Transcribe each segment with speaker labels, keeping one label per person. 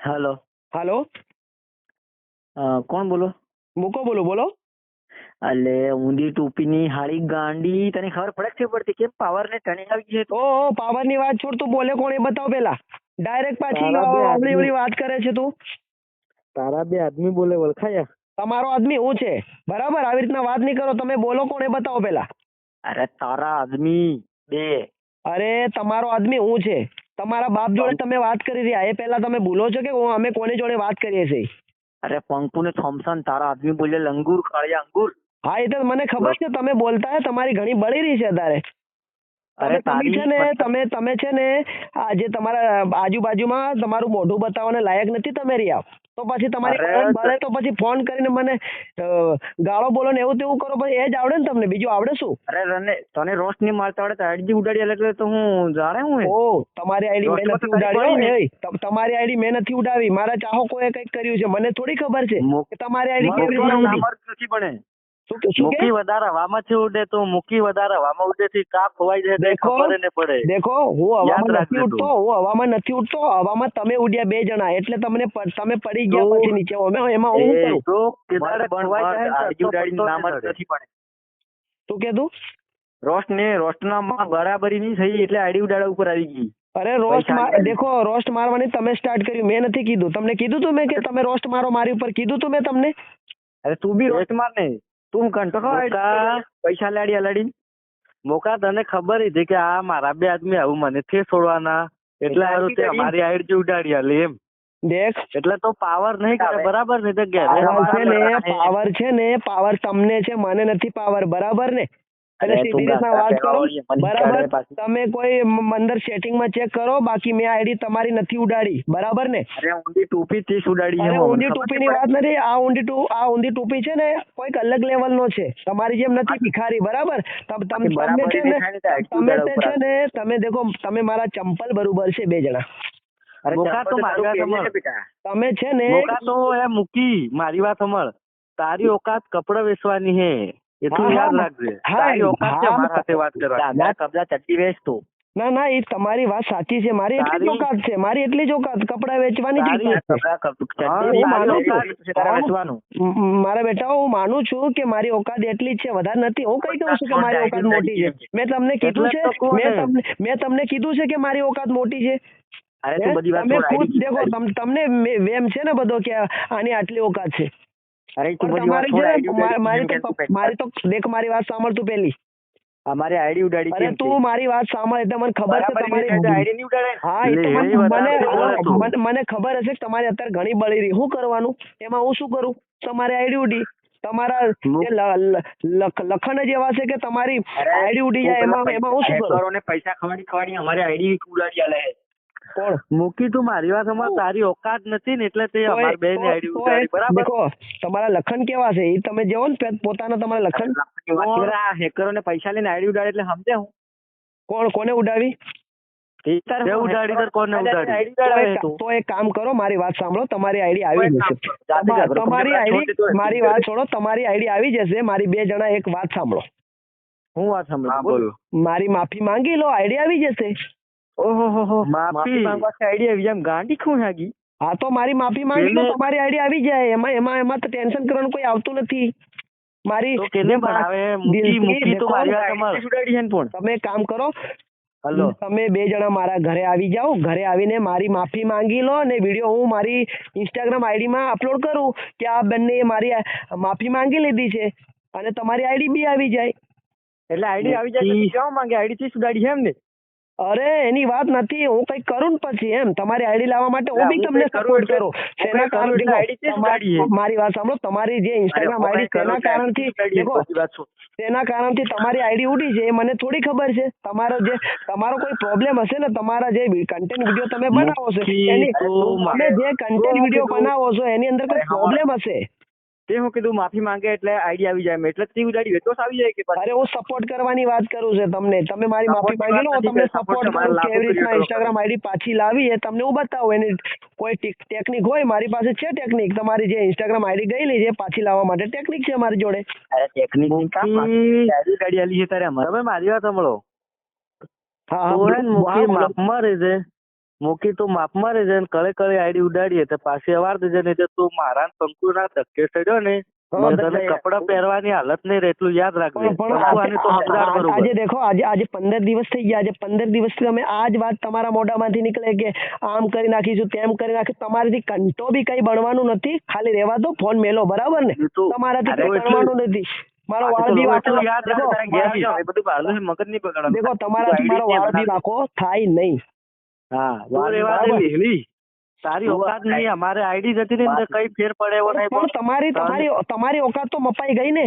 Speaker 1: Hello.
Speaker 2: હાલો,
Speaker 1: કોણ બોલો?
Speaker 2: મૂકો બોલો બોલો.
Speaker 1: અલે ઊંધી ટોપીની હાળી ગાંડી, તને ખબર પડે છે પડતી કેમ પાવર ને ટણી આવી છે તું?
Speaker 2: ઓ પાવર ની વાત છોડ, તું બોલે કોણ એ બતાવ પેલા. ડાયરેક્ટ પાછી
Speaker 1: તારા બે
Speaker 2: ઓલી
Speaker 1: આદમી
Speaker 2: ઓલી વાત કરે છે તું.
Speaker 1: તારા બે આદમી બોલે ઓળખાયા?
Speaker 2: તમારો આદમી હું છે બરાબર, આવી રીતના વાત નહીં કરો. તમે બોલો કોણ એ બતાવો પેલા.
Speaker 1: અરે તારા આદમી બે.
Speaker 2: અરે તમારો આદમી હું છે. તમારા બાપ જોડે તમે વાત કરી રહ્યા એ પહેલા તમે ભૂલો છો કે અમે કોની જોડે વાત કરીએ છીએ?
Speaker 1: અરે પંકુ ને થોમસન, તારા આદમી બોલે લંગૂર કાળિયા અંગૂર.
Speaker 2: હા એ તો મને ખબર છે, તમે બોલતા તમારી ઘણી બળી રહી છે અત્યારે.
Speaker 1: અરે
Speaker 2: તમે છે ને
Speaker 1: તારી
Speaker 2: તમે છે ને આ જે તમારા આજુબાજુમાં તમારું મોઢું બતાવવાને લાયક નથી તમે રહ્યા. તો પછી તમારી
Speaker 1: અરે
Speaker 2: બળે તો પછી ફોન કરીને મને ગાળો બોલો ને એવું તેવું કરો, પછી એ જ આવડે ને તમને, બીજું આવડે શું?
Speaker 1: અરે રને તને રોસ્ટ નહીં મારતા આવડે તો આઈડી ઉડાડી એટલે તો હું જાણે હું
Speaker 2: ઓ તમારી આઈડી મેં
Speaker 1: રોસ્ટમાં તો
Speaker 2: નથી
Speaker 1: તારી
Speaker 2: ઉડાડી.
Speaker 1: બળી ને.
Speaker 2: તમારી આઈડી મેં નથી ઉડાવી. મારા ચાહકોએ કંઈક કર્યું છે, મને થોડી ખબર છે કે તમારી આઈડી કેવી રીતના
Speaker 1: મારું
Speaker 2: ઉડી.
Speaker 1: નામ જ નથી બને.
Speaker 2: શું કે
Speaker 1: મૂકી વધારે હવામાં થી ઉડે તો મૂકી વધારે હવામાં ઉડે થી કાપ ખોવાઈ જાય તો એ
Speaker 2: દેખો
Speaker 1: ખબર ન પડે.
Speaker 2: દેખો હું
Speaker 1: યાદ
Speaker 2: હવામાં
Speaker 1: રાખજે
Speaker 2: નથી ઉડતો,
Speaker 1: તું.
Speaker 2: હું હવામાં નથી ઉડતો. હવામાં તમે ઉડ્યા બે જણા, એટલે તમે પડી ગયા
Speaker 1: તો
Speaker 2: પછી નીચે. એમાં હું શું કરું?
Speaker 1: તો કેદારે ખોવાઈ જાય ને આડી ઉડાડીને નામ જ નથી બને.
Speaker 2: શું કીધું?
Speaker 1: રોસ્ટ ના માં બરાબરી નહીં થઈ એટલે આડી ઉડાડા ઉપર આવી ગઈ.
Speaker 2: અરે રોસ્ટ
Speaker 1: પૈસા આલી.
Speaker 2: દેખો રોસ્ટ મારવાની તમે સ્ટાર્ટ કર્યું, મેં નથી કીધું. તમને કીધું તું મેં કે તમે રોસ્ટ મારો મારી ઉપર? કીધું તું મેં તમને?
Speaker 1: અરે તું બી રોસ્ટ માર ને. તું કંટો પૈસા લાડી અલાડી મોકા તને ખબર હતી કે આ મારા બે આદમી આવું મને થી છોડવાના એટલે હારું તે અમારી આઈડી ઉડાડી આલી એમ.
Speaker 2: દેખ
Speaker 1: એટલે તો પાવર નહીં કરે બરાબર ને તો
Speaker 2: પાવર છે ને પાવર તમને છે, મને નથી પાવર બરાબર ને. એટલે સીધી રીતના વાત કરો બરાબર. તમે કોઈ અંદર સેટિંગમાં ચેક કરો, બાકી મેં આઈડી તમારી નથી ઉડાડી બરાબર ને.
Speaker 1: અરે ઊંધી ટોપી થી ઉડાડી.
Speaker 2: અરે ઊંધી ટોપીની વાત નથી. આ ઊંધી ટોપી છે ને કોઈક અલગ લેવલ નો છે, તમારી જેમ નથી ભિખારી બરાબર. તમે દેખો તમે મારા ચંપલ બરોબર છે બે જણા. તમે છે ને
Speaker 1: તો એ મૂકી મારી વાત સાંભળ. તારી ઓકાત કપડા વેચવાની હે એટલું યાદ રાખજે. તારી ઓકાત છે મારા સાથે વાત કરવાની. કપડા ચડ્ડી વેચતો.
Speaker 2: ના ના એ તમારી વાત સાચી છે. મારી એટલી જ ઓકાત છે, મારી એટલી જ ઓકાત કપડા વેચવાની મારા બેટા. હું માનું છું કે મારી ઓકાત એટલી જ છે, વધારે નથી. હું કઈ કહું છું કે મારી ઓકાત મોટી છે? મેં તમને કીધું છે, મેં તમને કીધું છે કે મારી ઓકાત મોટી છે? તમે ખુદ દેખો, તમને વેમ છે ને બધો કે આની આટલી ઓકાત છે. મારી તો દેખ, મારી વાત સાંભળ તું પેલી.
Speaker 1: અમારી આઈડી ઉડાડી.
Speaker 2: અરે તું મારી વાત સાંભળ, એટલે મને ખબર છે તમારી આઈડી નહીં ઉડાડે. હા એ તો મને ખબર હશે કે તમારી અત્યારે ઘણી બળી રહી. શું કરવાનું એમાં? હું શું કરું? તમારી આઈડી ઉડી, તમારા લખણ જ એવા છે કે તમારી આઈડી ઉડી જાય. એમાં હું શું કરું?
Speaker 1: પૈસા ખવાડી અમારી આઈડી ઉડાડી આલે.
Speaker 2: કોણ
Speaker 1: મૂકી તું મારી વાત સાંભળ. તારી ઓકાત નથી ને એટલે તે અમારી બે ની આઈડી ઉડાડી બરાબર.
Speaker 2: દેખો તમારા લખણ કેવા છે એ તમે જેવો ને પોતાના તમારા લખણ.
Speaker 1: હેકરો ને પૈસા લઈને આઈડી ઉડાડે એટલે સમજે હું.
Speaker 2: કોને ઉડાવી? તો એક કામ કરો, મારી વાત સાંભળો. તમારી આઈડી આવી જશે. તમારી આઈડી, મારી વાત છોડો, તમારી આઈડી આવી જશે. મારી બે જણા એક વાત સાંભળો.
Speaker 1: હું વાત સાંભળો?
Speaker 2: મારી માફી માંગી લો, આઈડી આવી જશે.
Speaker 1: ઓહો માફી માંગવા આઈડી આવી જાય? ગાંડી ખું હાગી.
Speaker 2: હા તો મારી માફી માંગી લો, તમારી આઈડી આવી જાય. એમાં તો ટેન્શન કરવાનું કોઈ આવતું નથી. મારી તમે કામ કરો, તમે બે જણા મારા ઘરે આવી જાઓ. ઘરે આવીને મારી માફી માંગી લો અને વિડીયો હું મારી ઇન્સ્ટાગ્રામ આઈડીમાં અપલોડ કરું કે આ બંને મારી માફી માંગી લીધી છે, અને તમારી આઈડી બી આવી જાય.
Speaker 1: એટલે આઈડી આવી જાય કેવા માંગે? આઈડી થી સુધારી એમ ને?
Speaker 2: અરે એની વાત નથી, હું કઈક કરું ને પછી એમ તમારી આઈડી લાવવા માટે હું બી તમને સપોર્ટ કરું. તેના કારણે મારી વાત સાંભળો, તમારી જે ઇન્સ્ટાગ્રામ આઈડી તેના કારણથી તમારી આઈડી ઉડી છે એ મને થોડી ખબર છે. તમારો કોઈ પ્રોબ્લેમ હશે ને, તમારા જે કન્ટેન્ટ વિડીયો તમે બનાવો છો તમે જે કન્ટેન્ટ વિડીયો બનાવો છો એની અંદર કોઈ પ્રોબ્લેમ હશે.
Speaker 1: તે હું કીધું માફી માંગે એટલે આઈડી આવી જાય એટલે તી ઉડાડી વેચોસ આવી જાય કે?
Speaker 2: અરે હું સપોર્ટ કરવાની વાત કરું છું તમને. તમે મારી માફી માંગી લો, તમને સપોર્ટ કરું. કેવી રીતના ઇન્સ્ટાગ્રામ આઈડી પાછી લાવી એ તમને હું બતાવું. એની કોઈ ટેકનિક હોય મારી પાસે છે ટેકનિક. તમારી જે ઇન્સ્ટાગ્રામ આઈડી ગયેલી છે પાછી લાવવા માટે ટેકનિક છે મારી જોડે.
Speaker 1: અરે ટેકનિક ની કામ આઈડી ગાડી આલી છે તારે અમારે. મારી વાત સાંભળો. હા મારે છે મૂકી તું માપ મારે છે ને કળે કળે આઈડી ઉડાડીએ તો પાછી અવાર દેજે નહીં તો તું મારા ને પંકુ ના ધક્કે ચડ્યો ને
Speaker 2: હા,
Speaker 1: તો તને કપડાં પહેરવાની હાલત નહીં રહે એટલું યાદ રાખજે.
Speaker 2: પણ
Speaker 1: પંકુ આને તો સમજાડ બરોબર.
Speaker 2: આજે દેખો આજે 15 દિવસ થઈ ગયા. આજે 15 દિવસથી તમે આ જ વાત તમારા મોઢામાંથી નીકળે કે આમ કરી નાખીશું તેમ કરી નાખીશું. તમારાથી કંટો બી કઈ બનવાનું નથી. ખાલી રહેવા દો, ફોન મેલો, બરાબર ને? તમારાથી કઈ બનવાનું નથી. મારો વાળ બી વાંકો
Speaker 1: યાદ
Speaker 2: દેખો,
Speaker 1: રાખ, તારે ઘેર જાઓ, એ બધું બહારનું મગજ નહીં બગાડવાનું.
Speaker 2: દેખો તમારાથી મારો વાળ બી વાંકો થાય નહીં.
Speaker 1: હા, વાળ એવા દે લીલી. તારી ઓકાત નહીં, અમારે આઈડી જતી રહી ને તો કઈ ફેર પડે એવો નહીં.
Speaker 2: પણ તમારી ઓકાત તો મપાઈ ગઈ ને.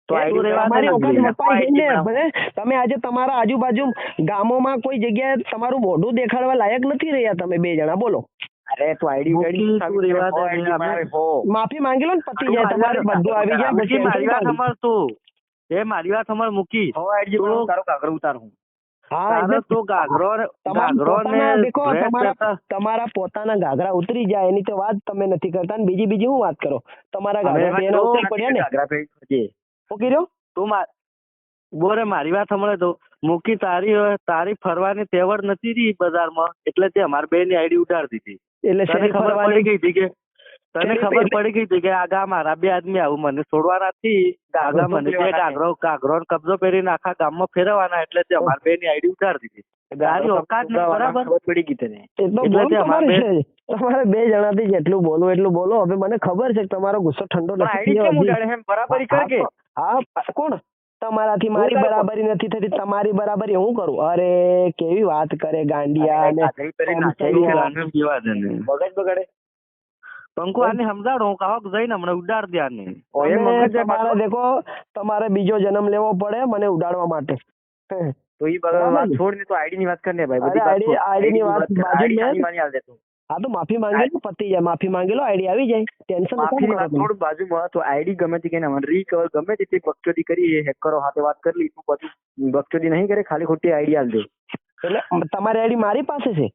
Speaker 1: તો આઈડી રહેવા દે
Speaker 2: તમારી ઓકાત
Speaker 1: ને.
Speaker 2: મપાઈ ગઈ ને. ભલે તમે આજે તમારા આજુબાજુ ગામોમાં કોઈ જગ્યાએ તમારું મોઢું દેખાડવા લાયક નથી રહ્યા તમે બે જણા. બોલો.
Speaker 3: અરે તું આઈડી
Speaker 1: તું રહેવા દે ને, અમે-
Speaker 2: માફી માંગી લો ને, પતી જાય. તમારે બધું આવી જાય.
Speaker 1: મૂકી,
Speaker 2: પછી
Speaker 1: મારી વાત સાંભળ તું. એ મારી વાત સાંભળ મૂકી. તું-
Speaker 3: તારો કાગળ ઉતારું.
Speaker 2: હા,
Speaker 1: તારો
Speaker 2: એટલે
Speaker 1: તું ગાઘરો ને
Speaker 2: પોતાના દેખો,
Speaker 1: dress
Speaker 2: તમારા
Speaker 1: પહેરતા-
Speaker 2: તમારા પોતાના ગાઘરા ઉતરી જાય એની તો વાત તમે નથી કરતા ને બીજી શું વાત કરો? તમારા ગાઘરા
Speaker 1: હવે
Speaker 2: બેના
Speaker 1: તો
Speaker 2: ઉતરી પડ્યા ને.
Speaker 3: ઘાઘરા પહેરી ફરજે.
Speaker 2: શું કર્યો?
Speaker 1: તું બોરે મારી વાત સાંભળે તો મૂકી, તારી ફરવાની તેવડ નથી રહી બજારમાં એટલે તે અમાર બે ની આઈડી ઉડાડી દીધી.
Speaker 2: એટલે
Speaker 1: તને
Speaker 2: શેરી
Speaker 1: ખબર
Speaker 2: ફરવાની
Speaker 1: પડી ગઈ હતી કે
Speaker 2: શેરી
Speaker 1: ખબર પડી ગઈ હતી કે આગા મારા બે આદમી આવું મને છોડવાના નથી. આગા મને બે ગાઘરો ને કબજો પહેરીને આખા ગામમાં ફેરવવાના એટલે તે અમાર બે ની આઈડી ઉડાડી દીધી. તારી ઓકાત નહીં, બરાબર?
Speaker 3: ખબર પડી ગઈ તને.
Speaker 2: એટલો
Speaker 1: એટલે
Speaker 2: બોલ
Speaker 1: તે અમારે
Speaker 2: તમારે છે. તમારે બે જણાથી જેટલું બોલવું એટલું બોલો. હવે મને ખબર છે કે તમારો ગુસ્સો ઠંડો
Speaker 3: પણ
Speaker 2: નથી
Speaker 3: આઈડી
Speaker 2: થયો
Speaker 3: કેમ
Speaker 2: હજી.
Speaker 3: ઉડાડે એમ બરાબરી કર કે.
Speaker 2: હા, કોણ? તમારાથી મારી બરાબરી નથી થતી, તમારી બરાબરી હું કરું? અરે કેવી વાત કરે ગાંડિયા. અને
Speaker 3: ઘાઘરી પહેરીને નાચે
Speaker 1: તું
Speaker 3: છે.
Speaker 1: આને જીવા દે ને.
Speaker 3: મગજ બગાડે.
Speaker 1: પંકુ આને સમજાડો, હું કાવક જઈને હમણાં ઉડાડ દે આને.
Speaker 3: ઓય
Speaker 2: તમે
Speaker 3: મગજ
Speaker 2: તમારે દેખો, તમારે બીજો જન્મ લેવો પડે મને ઉડાડવા માટે.
Speaker 3: તો ઈ બરાબર વાત છોડ ને, તો આઈડી ની વાત કર ને ભાઈ. બધી
Speaker 2: અરે
Speaker 3: વાત છોડ.
Speaker 2: ID ની વાત
Speaker 3: કર.
Speaker 2: બાજુ
Speaker 3: ID
Speaker 2: મેં-
Speaker 3: ખાલી માની આલ દે તું.
Speaker 2: હા તો માફી માંગી લો, પતી જાય. માફી માંગી લો, આઈડી આવી જાય. ટેન્શન
Speaker 3: માફી ની વાત થોડું બાજુમાં, તો આઈડી ગમે તે કે રીકવર ગમે તે બકચોદી કરી એ હેકરો સાથે વાત કરી લી, તું બધું બકચોદી નહીં કરે, ખાલી ખોટી આઈડી આલ દે.
Speaker 2: એટલે તમારી આઈડી મારી પાસે છે.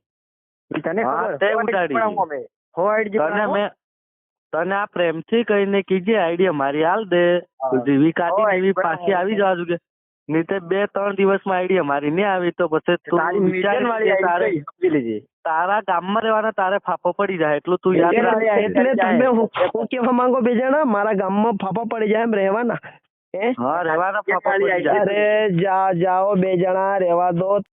Speaker 3: ઈ તને
Speaker 1: હા,
Speaker 3: ખબર
Speaker 1: તે
Speaker 3: હો
Speaker 1: ઉડાડી.
Speaker 3: આઈડી અમે હો આઈડી
Speaker 1: તને મેં તને આ પ્રેમથી કહીને કીજે આઈડી અમારી હાલ દે. જેવી કાઢી ને એવી પાછી આવી જવા જોઈએ. નહીં તો 2-3 દિવસમાં આઈડી અમારી નહીં આવી તો પછી
Speaker 3: તારી
Speaker 1: તું
Speaker 3: મિલિયન વાળી
Speaker 1: વિચાર
Speaker 3: આઈડી સમજી લેજે.
Speaker 1: તારા ગામમાં રહેવાના તારે ફાફો પડી જાય એટલું તું યાદ
Speaker 3: મિલિયન
Speaker 1: રાખ.
Speaker 3: વાળી
Speaker 2: એટલે
Speaker 3: જાય.
Speaker 2: તમે હું કેવા માંગો બે જણા, મારા ગામમાં ફાફા પડી જાય એમ રહેવાના?
Speaker 1: હા, રહેવાના ફાફા પડી જાય.
Speaker 2: અરે જાઓ બે જણા રહેવા દો.